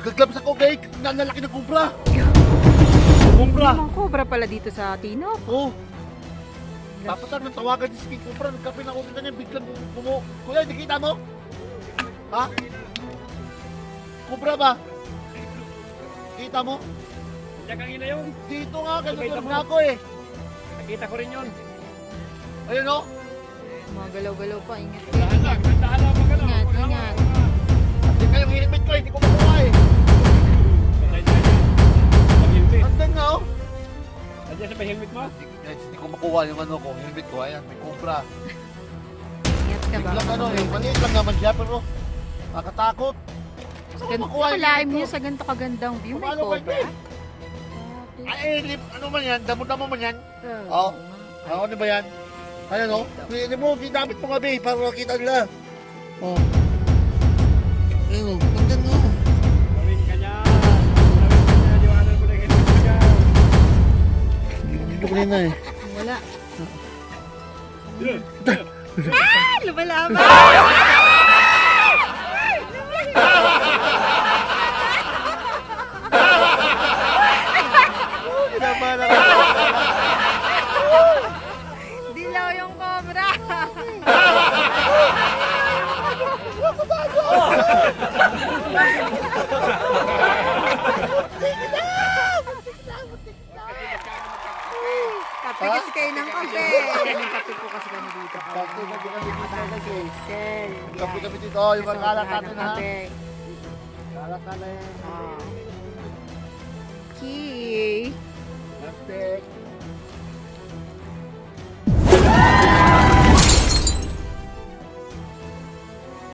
Nagkaglabs ako, guys. Nanalaki ng kubra. Cobra. May mga cobra pala dito sa Tino. Oo. Tapos nang tawagan si King Cobra, nagkape na ako sa kanya, biglang Kuya, hindi kita mo? Ha? Cobra ba? Kita mo? Diyan kanina yun. Dito nga, Nakita ganun mo? na ako eh. Nakita ko rin yun. Ayun o. Mga galaw-galaw pa. Ingat. Dahan lang magalaw. Ingat, ingat. Hindi kayong helmet ko, hindi ko makuha eh. Andan nga oh. Nandiyan sa may helmet mo? Guys, hindi ko makuha yung ano ko, helmet ko. Ayan, may Cobra. Ingat ka ba? Biglang ano eh, maliit lang naman siya pero nakakatakot. Gusto ko makuha yung Nakalaim helmet niyo ko. sa ganito kagandang view. May Paano ba cobra. yun? Ay, ano man yan? Damo-damo man yan? Oo. Ano ba yan? Ayan o. Hindi mo, ginamit mo gabi para makita nila. Oh. Ayun o, andan nga oh. Gawin ka niya. Gawin ka niya. Liwanan ko na yung helmet mo dyan. Dito ko na eh. Wala. Yun. Ah! Lumalaban! Naman ako. Dilaw yung cobra! Kape kasi kayo ng kape. Yung kape po kasi kami dito. Kape kasi kami dito kasi. Sel. Kape dito. Oh, yung mga kalat natin ha. Kalat natin. Okay. Plastic.